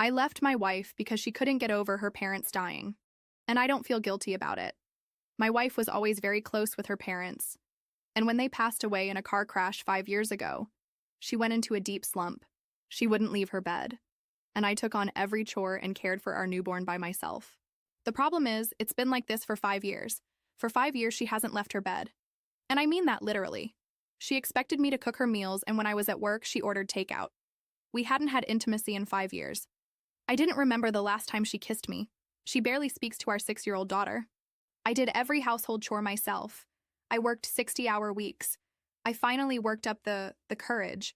I left my wife because she couldn't get over her parents dying, and I don't feel guilty about it. My wife was always very close with her parents, and when they passed away in a car crash 5 years ago, she went into a deep slump. She wouldn't leave her bed, and I took on every chore and cared for our newborn by myself. The problem is, it's been like this for 5 years. For 5 years, she hasn't left her bed. And I mean that literally. She expected me to cook her meals, and when I was at work, she ordered takeout. We hadn't had intimacy in 5 years. I didn't remember the last time she kissed me. She barely speaks to our 6-year-old daughter. I did every household chore myself. I worked 60-hour weeks. I finally worked up the courage,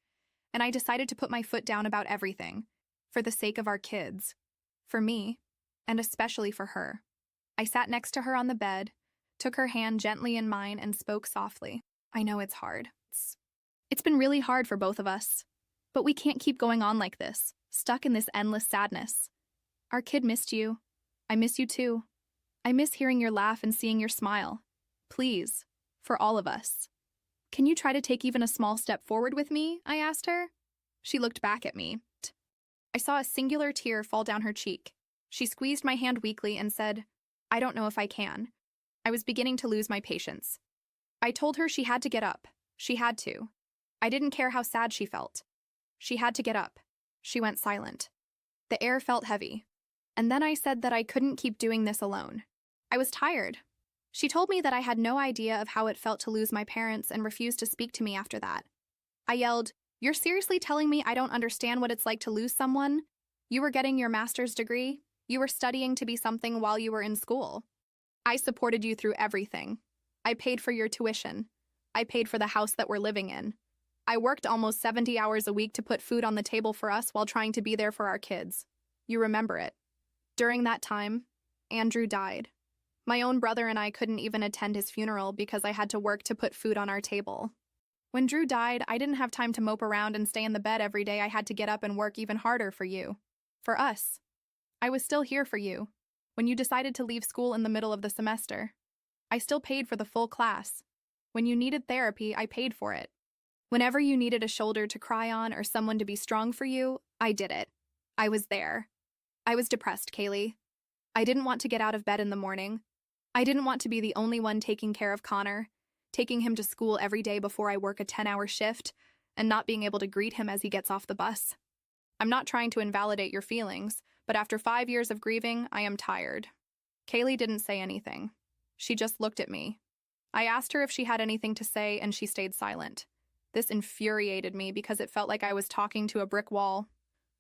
and I decided to put my foot down about everything, for the sake of our kids, for me, and especially for her. I sat next to her on the bed, took her hand gently in mine, and spoke softly. I know it's hard. It's been really hard for both of us, but we can't keep going on like this, stuck in this endless sadness. Our kid missed you. I miss you too. I miss hearing your laugh and seeing your smile. Please, for all of us. Can you try to take even a small step forward with me? I asked her. She looked back at me. I saw a singular tear fall down her cheek. She squeezed my hand weakly and said, I don't know if I can. I was beginning to lose my patience. I told her she had to get up. She had to. I didn't care how sad she felt. She had to get up. She went silent. The air felt heavy. And then I said that I couldn't keep doing this alone. I was tired. She told me that I had no idea of how it felt to lose my parents and refused to speak to me after that. I yelled, You're seriously telling me I don't understand what it's like to lose someone? You were getting your master's degree. You were studying to be something while you were in school. I supported you through everything. I paid for your tuition. I paid for the house that we're living in. I worked almost 70 hours a week to put food on the table for us while trying to be there for our kids. You remember it. During that time, Andrew died. My own brother and I couldn't even attend his funeral because I had to work to put food on our table. When Drew died, I didn't have time to mope around and stay in the bed every day. I had to get up and work even harder for you. For us. I was still here for you. When you decided to leave school in the middle of the semester, I still paid for the full class. When you needed therapy, I paid for it. Whenever you needed a shoulder to cry on or someone to be strong for you, I did it. I was there. I was depressed, Kaylee. I didn't want to get out of bed in the morning. I didn't want to be the only one taking care of Connor, taking him to school every day before I work a 10-hour shift, and not being able to greet him as he gets off the bus. I'm not trying to invalidate your feelings, but after 5 years of grieving, I am tired. Kaylee didn't say anything. She just looked at me. I asked her if she had anything to say, and she stayed silent. This infuriated me because it felt like I was talking to a brick wall.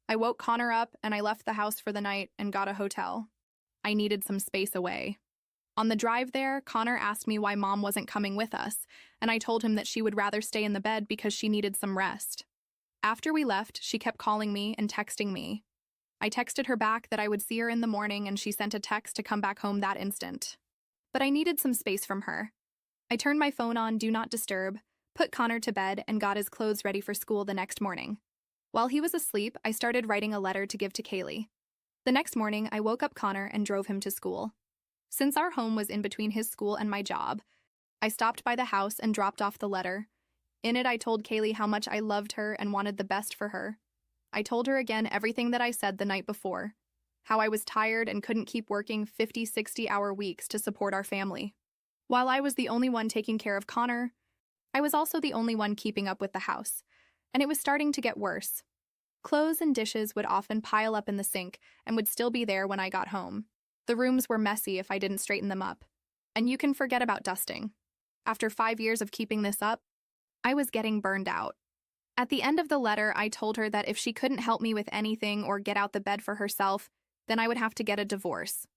I woke Connor up, and I left the house for the night and got a hotel. I needed some space away. On the drive there, Connor asked me why Mom wasn't coming with us, and I told him that she would rather stay in the bed because she needed some rest. After we left, she kept calling me and texting me. I texted her back that I would see her in the morning, and she sent a text to come back home that instant. But I needed some space from her. I turned my phone on Do Not Disturb, put Connor to bed, and got his clothes ready for school the next morning. While he was asleep, I started writing a letter to give to Kaylee. The next morning, I woke up Connor and drove him to school. Since our home was in between his school and my job, I stopped by the house and dropped off the letter. In it, I told Kaylee how much I loved her and wanted the best for her. I told her again everything that I said the night before, how I was tired and couldn't keep working 50, 60-hour weeks to support our family. While I was the only one taking care of Connor, I was also the only one keeping up with the house, and it was starting to get worse. Clothes and dishes would often pile up in the sink and would still be there when I got home. The rooms were messy if I didn't straighten them up. And you can forget about dusting. After 5 years of keeping this up, I was getting burned out. At the end of the letter, I told her that if she couldn't help me with anything or get out the bed for herself, then I would have to get a divorce.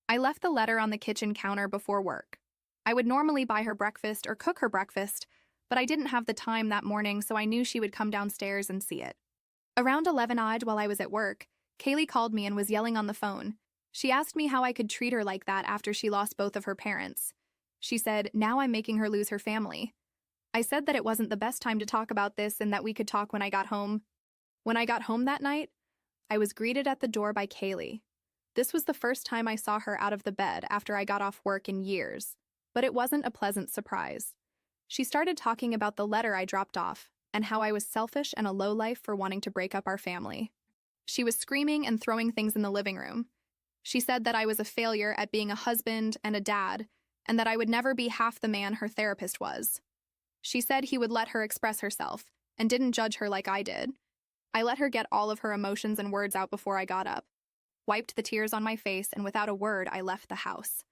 I left the letter on the kitchen counter before work. I would normally buy her breakfast or cook her breakfast, but I didn't have the time that morning, so I knew she would come downstairs and see it. Around 11 while I was at work, Kaylee called me and was yelling on the phone. She asked me how I could treat her like that after she lost both of her parents. She said, now I'm making her lose her family. I said that it wasn't the best time to talk about this and that we could talk when I got home. When I got home that night, I was greeted at the door by Kaylee. This was the first time I saw her out of the bed after I got off work in years, but it wasn't a pleasant surprise. She started talking about the letter I dropped off and how I was selfish and a lowlife for wanting to break up our family. She was screaming and throwing things in the living room. She said that I was a failure at being a husband and a dad, and that I would never be half the man her therapist was. She said he would let her express herself, and didn't judge her like I did. I let her get all of her emotions and words out before I got up, wiped the tears on my face, and without a word, I left the house.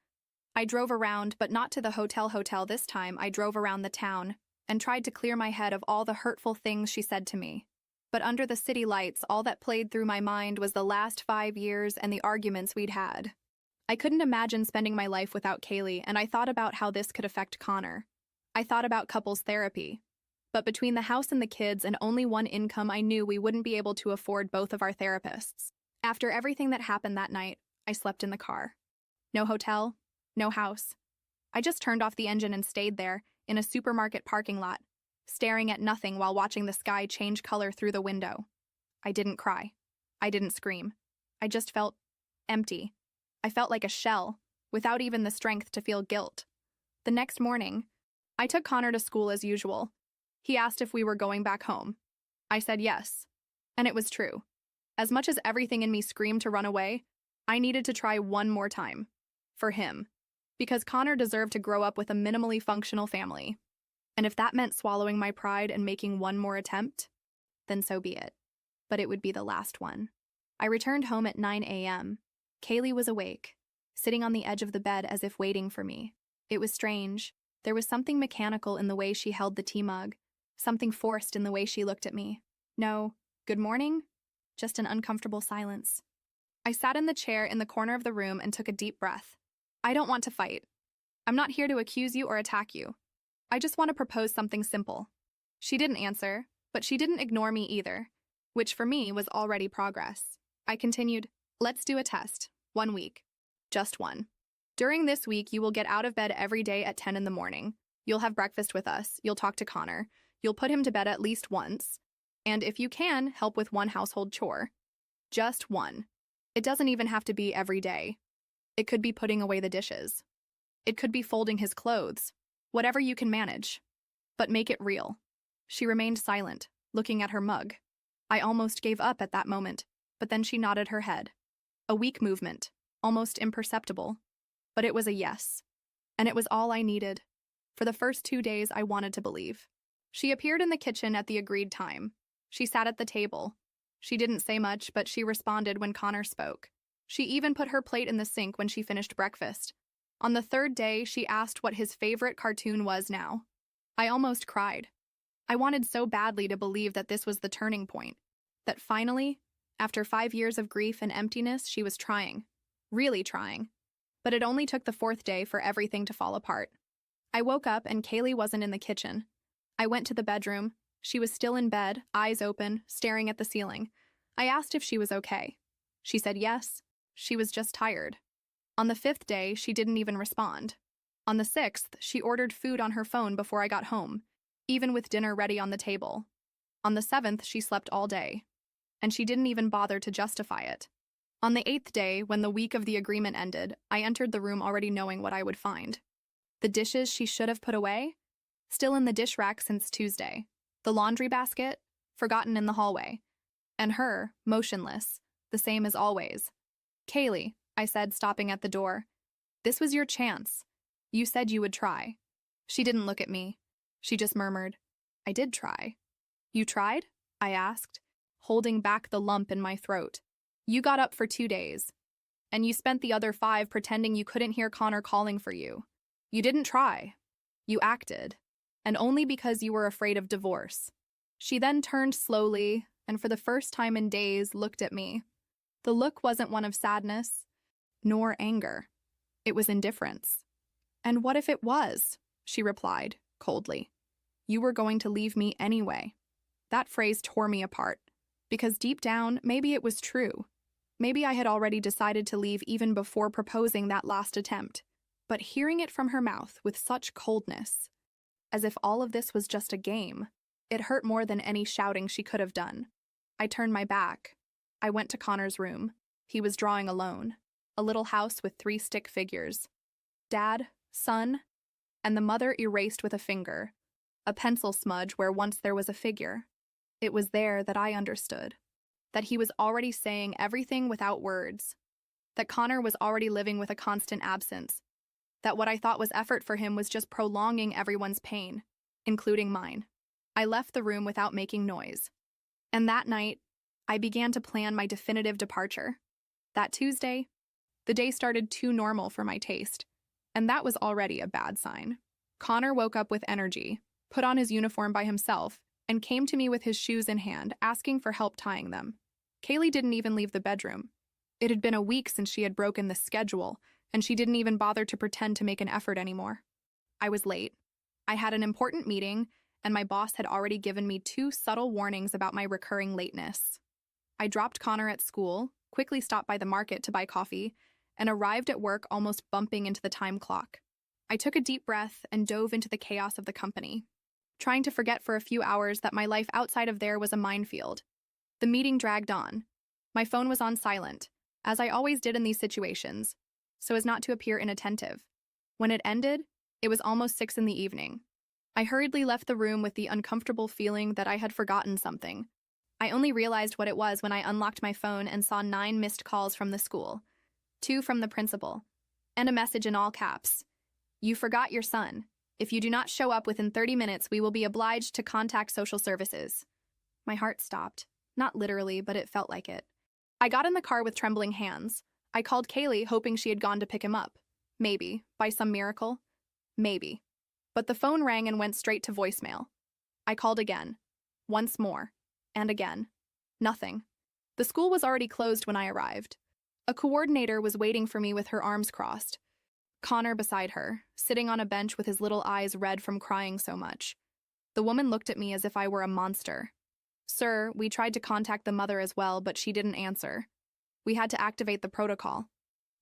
I drove around, but not to the hotel this time. I drove around the town and tried to clear my head of all the hurtful things she said to me. But under the city lights, all that played through my mind was the last 5 years and the arguments we'd had. I couldn't imagine spending my life without Kaylee, and I thought about how this could affect Connor. I thought about couples therapy. But between the house and the kids and only one income, I knew we wouldn't be able to afford both of our therapists. After everything that happened that night, I slept in the car. No hotel, no house. I just turned off the engine and stayed there, in a supermarket parking lot, staring at nothing while watching the sky change color through the window. I didn't cry. I didn't scream. I just felt empty. I felt like a shell, without even the strength to feel guilt. The next morning, I took Connor to school as usual. He asked if we were going back home. I said yes. And it was true. As much as everything in me screamed to run away, I needed to try one more time. For him. Because Connor deserved to grow up with a minimally functional family. And if that meant swallowing my pride and making one more attempt, then so be it. But it would be the last one. I returned home at 9 a.m. Kaylee was awake, sitting on the edge of the bed as if waiting for me. It was strange. There was something mechanical in the way she held the tea mug, something forced in the way she looked at me. No, good morning? Just an uncomfortable silence. I sat in the chair in the corner of the room and took a deep breath. I don't want to fight. I'm not here to accuse you or attack you. I just want to propose something simple. She didn't answer, but she didn't ignore me either, which for me was already progress. I continued, let's do a test. 1 week. Just one. During this week, you will get out of bed every day at 10 in the morning. You'll have breakfast with us. You'll talk to Connor. You'll put him to bed at least once. And if you can, help with one household chore. Just one. It doesn't even have to be every day. It could be putting away the dishes. It could be folding his clothes. Whatever you can manage. But make it real. She remained silent, looking at her mug. I almost gave up at that moment, but then she nodded her head. A weak movement, almost imperceptible. But it was a yes. And it was all I needed. For the first 2 days, I wanted to believe. She appeared in the kitchen at the agreed time. She sat at the table. She didn't say much, but she responded when Connor spoke. She even put her plate in the sink when she finished breakfast. On the 3rd day, she asked what his favorite cartoon was now. I almost cried. I wanted so badly to believe that this was the turning point. That finally, after 5 years of grief and emptiness, she was trying. Really trying. But it only took the 4th day for everything to fall apart. I woke up and Kaylee wasn't in the kitchen. I went to the bedroom. She was still in bed, eyes open, staring at the ceiling. I asked if she was okay. She said yes. She was just tired. On the 5th day, she didn't even respond. On the 6th, she ordered food on her phone before I got home, even with dinner ready on the table. On the 7th, she slept all day. And she didn't even bother to justify it. On the 8th day, when the week of the agreement ended, I entered the room already knowing what I would find. The dishes she should have put away? Still in the dish rack since Tuesday. The laundry basket? Forgotten in the hallway. And her, motionless, the same as always. Kaylee, I said, stopping at the door. This was your chance. You said you would try. She didn't look at me. She just murmured, I did try. You tried? I asked, holding back the lump in my throat. You got up for 2 days. And you spent the other 5 pretending you couldn't hear Connor calling for you. You didn't try. You acted. And only because you were afraid of divorce. She then turned slowly, and for the first time in days, looked at me. The look wasn't one of sadness, nor anger. It was indifference. And what if it was? She replied, coldly. You were going to leave me anyway. That phrase tore me apart, because deep down, maybe it was true. Maybe I had already decided to leave even before proposing that last attempt. But hearing it from her mouth with such coldness, as if all of this was just a game, it hurt more than any shouting she could have done. I turned my back. I went to Connor's room. He was drawing alone. A little house with 3 stick figures. Dad, son, and the mother erased with a finger. A pencil smudge where once there was a figure. It was there that I understood. that he was already saying everything without words, that Connor was already living with a constant absence, that what I thought was effort for him was just prolonging everyone's pain, including mine. I left the room without making noise. And that night, I began to plan my definitive departure. That Tuesday, the day started too normal for my taste, and that was already a bad sign. Connor woke up with energy, put on his uniform by himself, and came to me with his shoes in hand, asking for help tying them. Kaylee didn't even leave the bedroom. It had been a week since she had broken the schedule, and she didn't even bother to pretend to make an effort anymore. I was late. I had an important meeting, and my boss had already given me 2 subtle warnings about my recurring lateness. I dropped Connor at school, quickly stopped by the market to buy coffee, and arrived at work almost bumping into the time clock. I took a deep breath and dove into the chaos of the company, trying to forget for a few hours that my life outside of there was a minefield. The meeting dragged on. My phone was on silent, as I always did in these situations, so as not to appear inattentive. When it ended, it was almost 6 in the evening. I hurriedly left the room with the uncomfortable feeling that I had forgotten something. I only realized what it was when I unlocked my phone and saw 9 missed calls from the school, 2 from the principal, and a message in all caps. "You forgot your son. If you do not show up within 30 minutes, we will be obliged to contact social services." My heart stopped. Not literally, but it felt like it. I got in the car with trembling hands. I called Kaylee, hoping she had gone to pick him up. Maybe, by some miracle. Maybe. But the phone rang and went straight to voicemail. I called again. Once more. And again. Nothing. The school was already closed when I arrived. A coordinator was waiting for me with her arms crossed. Connor beside her, sitting on a bench with his little eyes red from crying so much. The woman looked at me as if I were a monster. "Sir, we tried to contact the mother as well, but she didn't answer. We had to activate the protocol.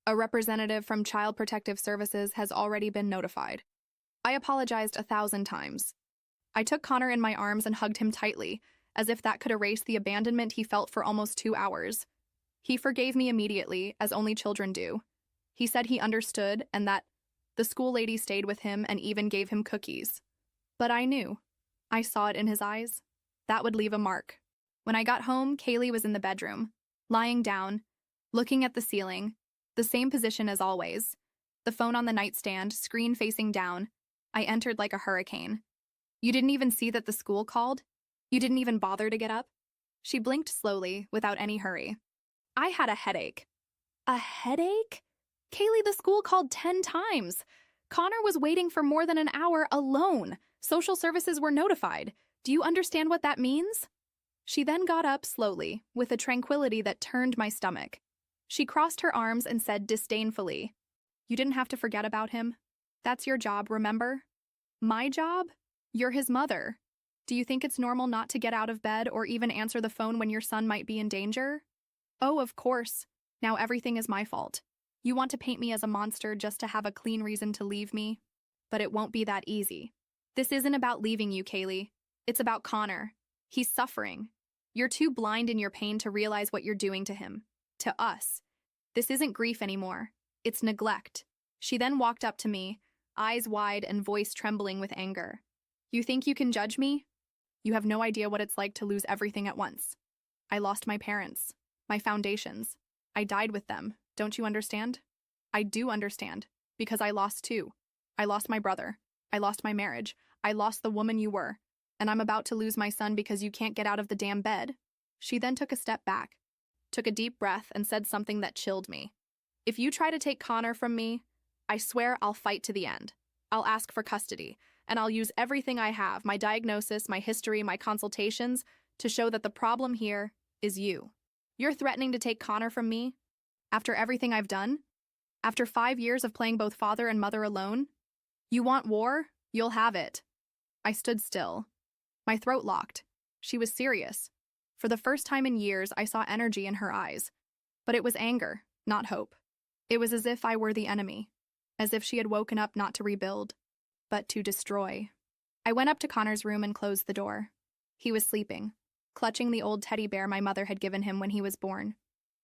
A representative from Child Protective Services has already been notified." I apologized 1,000 times. I took Connor in my arms and hugged him tightly, as if that could erase the abandonment he felt for almost 2 hours. He forgave me immediately, as only children do. He said he understood and that the school lady stayed with him and even gave him cookies. But I knew. I saw it in his eyes. That would leave a mark. When I got home, Kaylee was in the bedroom, lying down, looking at the ceiling, the same position as always. The phone on the nightstand, screen facing down. I entered like a hurricane. "You didn't even see that the school called? You didn't even bother to get up?" She blinked slowly, without any hurry. "I had a headache." "A headache? Kaylee, the school called 10 times. Connor was waiting for more than an hour alone. Social services were notified. Do you understand what that means?" She then got up slowly, with a tranquility that turned my stomach. She crossed her arms and said disdainfully, "You didn't have to forget about him. That's your job, remember?" "My job? You're his mother. Do you think it's normal not to get out of bed or even answer the phone when your son might be in danger?" "Oh, of course. Now everything is my fault. You want to paint me as a monster just to have a clean reason to leave me? But it won't be that easy. This isn't about leaving you, Kaylee. It's about Connor. He's suffering. You're too blind in your pain to realize what you're doing to him. To us. This isn't grief anymore. It's neglect." She then walked up to me, eyes wide and voice trembling with anger. "You think you can judge me? You have no idea what it's like to lose everything at once. I lost my parents, my foundations. I died with them. Don't you understand?" "I do understand, because I lost too. I lost my brother. I lost my marriage. I lost the woman you were. And I'm about to lose my son because you can't get out of the damn bed." She then took a step back, took a deep breath, and said something that chilled me. "If you try to take Connor from me, I swear I'll fight to the end. I'll ask for custody, and I'll use everything I have, my diagnosis, my history, my consultations, to show that the problem here is you. You're threatening to take Connor from me? After everything I've done? After 5 years of playing both father and mother alone? You want war? You'll have it." I stood still. My throat locked. She was serious. For the first time in years, I saw energy in her eyes. But it was anger, not hope. It was as if I were the enemy. As if she had woken up not to rebuild, but to destroy. I went up to Connor's room and closed the door. He was sleeping, clutching the old teddy bear my mother had given him when he was born.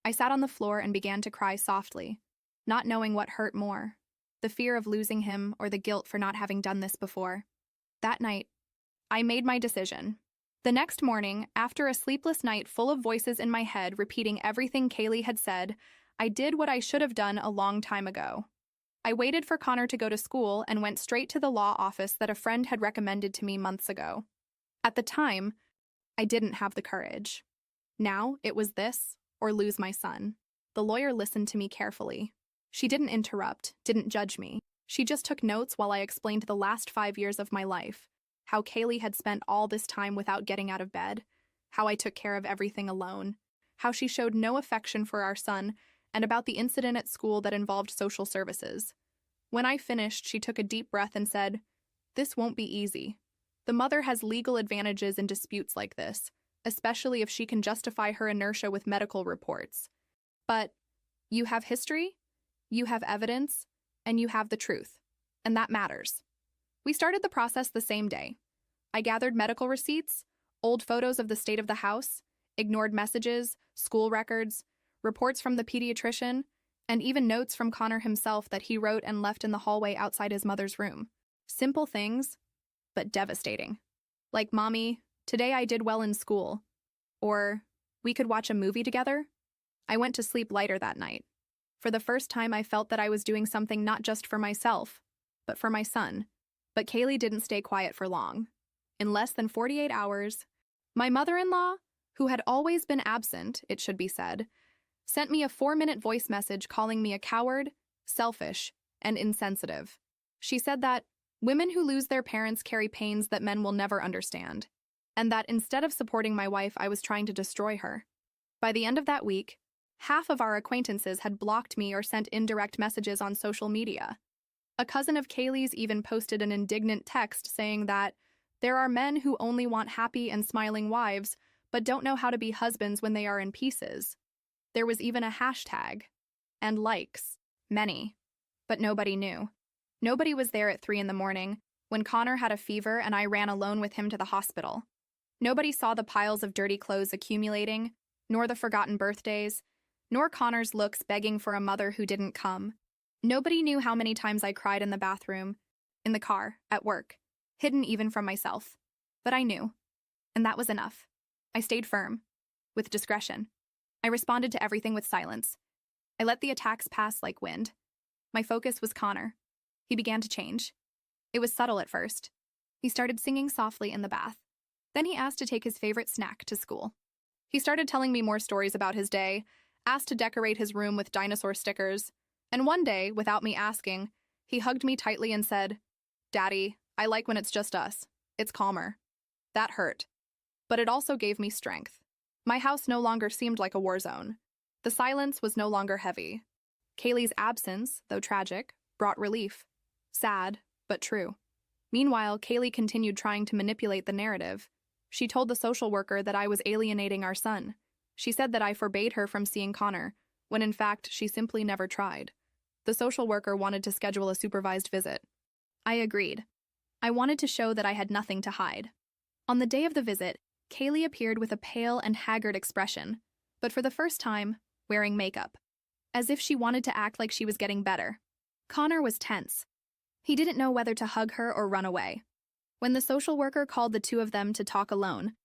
I sat on the floor and began to cry softly, not knowing what hurt more, the fear of losing him or the guilt for not having done this before. That night, I made my decision. The next morning, after a sleepless night full of voices in my head repeating everything Kaylee had said, I did what I should have done a long time ago. I waited for Connor to go to school and went straight to the law office that a friend had recommended to me months ago. At the time, I didn't have the courage. Now, it was this or lose my son. The lawyer listened to me carefully. She didn't interrupt, didn't judge me. She just took notes while I explained the last 5 years of my life, how Kaylee had spent all this time without getting out of bed, how I took care of everything alone, how she showed no affection for our son, and about the incident at school that involved social services. When I finished, she took a deep breath and said, "This won't be easy. The mother has legal advantages in disputes like this, especially if she can justify her inertia with medical reports. But you have history, you have evidence, and you have the truth, and that matters." We started the process the same day. I gathered medical receipts, old photos of the state of the house, ignored messages, school records, reports from the pediatrician, and even notes from Connor himself that he wrote and left in the hallway outside his mother's room. Simple things, but devastating. Like, "Mommy, today I did well in school." Or, "We could watch a movie together." I went to sleep lighter that night. For the first time, I felt that I was doing something not just for myself, but for my son. But Kaylee didn't stay quiet for long. In less than 48 hours, my mother-in-law, who had always been absent, it should be said, sent me a 4-minute voice message calling me a coward, selfish, and insensitive. She said that women who lose their parents carry pains that men will never understand, and that instead of supporting my wife, I was trying to destroy her. By the end of that week, half of our acquaintances had blocked me or sent indirect messages on social media. A cousin of Kaylee's even posted an indignant text saying that there are men who only want happy and smiling wives, but don't know how to be husbands when they are in pieces. There was even a hashtag. And likes. Many. But nobody knew. Nobody was there at 3 in the morning, when Connor had a fever and I ran alone with him to the hospital. Nobody saw the piles of dirty clothes accumulating, nor the forgotten birthdays, nor Connor's looks begging for a mother who didn't come. Nobody knew how many times I cried in the bathroom, in the car, at work, hidden even from myself. But I knew, and that was enough. I stayed firm, with discretion. I responded to everything with silence. I let the attacks pass like wind. My focus was Connor. He began to change. It was subtle at first. He started singing softly in the bath. Then he asked to take his favorite snack to school. He started telling me more stories about his day, asked to decorate his room with dinosaur stickers, and one day, without me asking, he hugged me tightly and said, "Daddy, I like when it's just us. It's calmer." That hurt. But it also gave me strength. My house no longer seemed like a war zone. The silence was no longer heavy. Kaylee's absence, though tragic, brought relief. Sad, but true. Meanwhile, Kaylee continued trying to manipulate the narrative. She told the social worker that I was alienating our son. She said that I forbade her from seeing Connor, when in fact she simply never tried. The social worker wanted to schedule a supervised visit. I agreed. I wanted to show that I had nothing to hide. On the day of the visit, Kaylee appeared with a pale and haggard expression, but for the first time, wearing makeup, as if she wanted to act like she was getting better. Connor was tense. He didn't know whether to hug her or run away. When the social worker called the two of them to talk alone,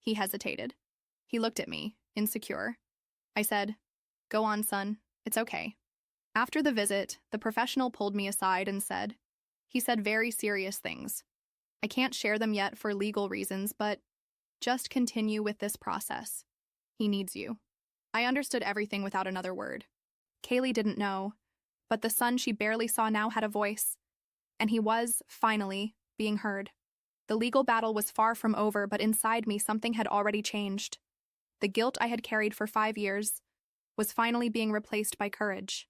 he hesitated. He looked at me, insecure. I said, "Go on, son. It's okay." After the visit, the professional pulled me aside and said, he said very serious things. "I can't share them yet for legal reasons, but just continue with this process. He needs you." I understood everything without another word. Kaylee didn't know, but the son she barely saw now had a voice, and he was, finally, being heard. The legal battle was far from over, but inside me something had already changed. The guilt I had carried for 5 years was finally being replaced by courage.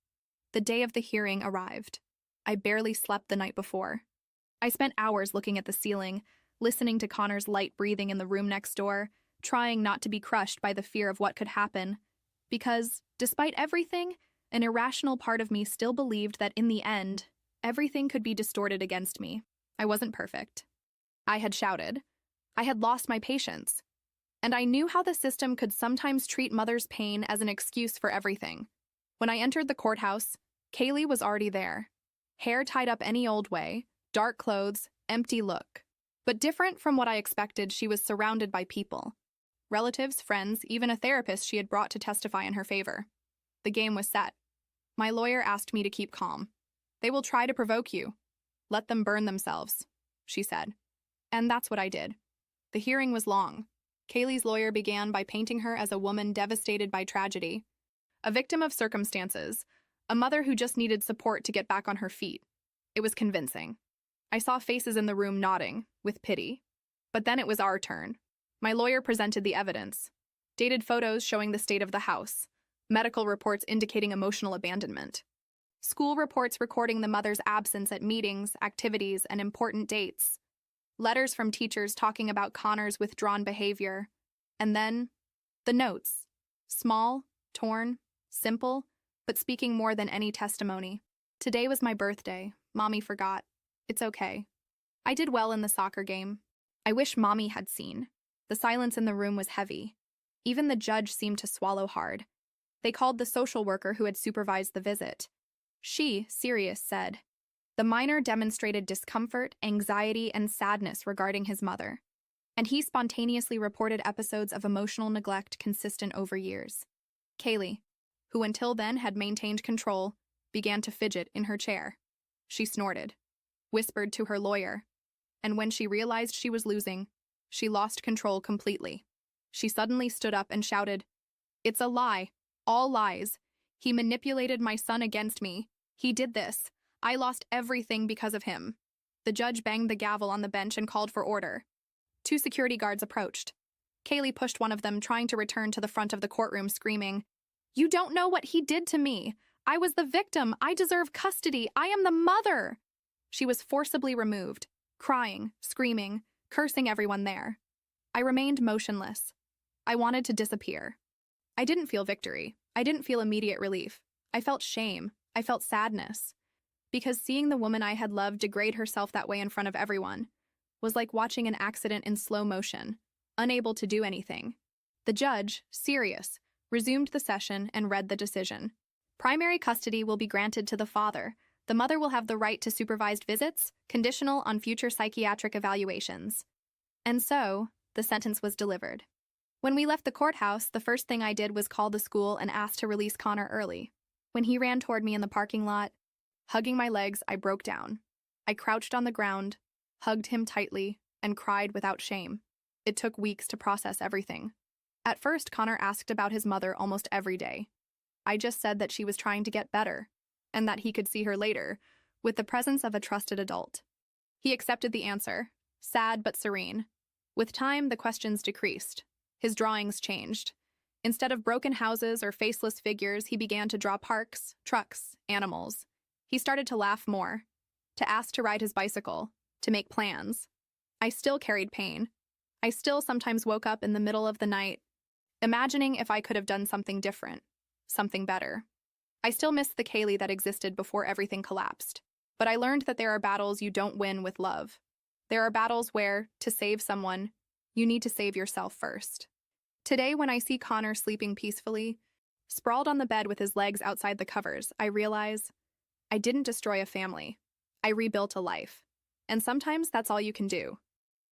The day of the hearing arrived. I barely slept the night before. I spent hours looking at the ceiling, listening to Connor's light breathing in the room next door, trying not to be crushed by the fear of what could happen. Because, despite everything, an irrational part of me still believed that in the end, everything could be distorted against me. I wasn't perfect. I had shouted. I had lost my patience. And I knew how the system could sometimes treat mother's pain as an excuse for everything. When I entered the courthouse, Kaylee was already there. Hair tied up any old way, dark clothes, empty look. But different from what I expected, she was surrounded by people. Relatives, friends, even a therapist she had brought to testify in her favor. The game was set. My lawyer asked me to keep calm. "They will try to provoke you. Let them burn themselves," she said. And that's what I did. The hearing was long. Kaylee's lawyer began by painting her as a woman devastated by tragedy, a victim of circumstances, a mother who just needed support to get back on her feet. It was convincing. I saw faces in the room nodding, with pity. But then it was our turn. My lawyer presented the evidence. Dated photos showing the state of the house. Medical reports indicating emotional abandonment. School reports recording the mother's absence at meetings, activities, and important dates. Letters from teachers talking about Connor's withdrawn behavior. And then, the notes. Small, torn, simple, but speaking more than any testimony. "Today was my birthday. Mommy forgot. It's okay. I did well in the soccer game. I wish Mommy had seen." The silence in the room was heavy. Even the judge seemed to swallow hard. They called the social worker who had supervised the visit. She, serious, said, "The minor demonstrated discomfort, anxiety, and sadness regarding his mother, and he spontaneously reported episodes of emotional neglect consistent over years." Kaylee, who until then had maintained control, began to fidget in her chair. She snorted, whispered to her lawyer, and when she realized she was losing, she lost control completely. She suddenly stood up and shouted, "It's a lie. All lies. He manipulated my son against me. He did this. I lost everything because of him." The judge banged the gavel on the bench and called for order. 2 security guards approached. Kaylee pushed one of them, trying to return to the front of the courtroom, screaming, "You don't know what he did to me. I was the victim. I deserve custody. I am the mother." She was forcibly removed, crying, screaming, cursing everyone there. I remained motionless. I wanted to disappear. I didn't feel victory. I didn't feel immediate relief. I felt shame. I felt sadness. Because seeing the woman I had loved degrade herself that way in front of everyone was like watching an accident in slow motion, unable to do anything. The judge, serious, resumed the session and read the decision. Primary custody will be granted to the father. The mother will have the right to supervised visits, conditional on future psychiatric evaluations. And so, the sentence was delivered. When we left the courthouse, the first thing I did was call the school and ask to release Connor early. When he ran toward me in the parking lot, hugging my legs, I broke down. I crouched on the ground, hugged him tightly, and cried without shame. It took weeks to process everything. At first, Connor asked about his mother almost every day. I just said that she was trying to get better, and that he could see her later, with the presence of a trusted adult. He accepted the answer, sad but serene. With time, the questions decreased. His drawings changed. Instead of broken houses or faceless figures, he began to draw parks, trucks, animals. He started to laugh more, to ask to ride his bicycle, to make plans. I still carried pain. I still sometimes woke up in the middle of the night, imagining if I could have done something different, something better. I still missed the Kaylee that existed before everything collapsed. But I learned that there are battles you don't win with love. There are battles where, to save someone, you need to save yourself first. Today, when I see Connor sleeping peacefully, sprawled on the bed with his legs outside the covers, I realize I didn't destroy a family. I rebuilt a life. And sometimes that's all you can do.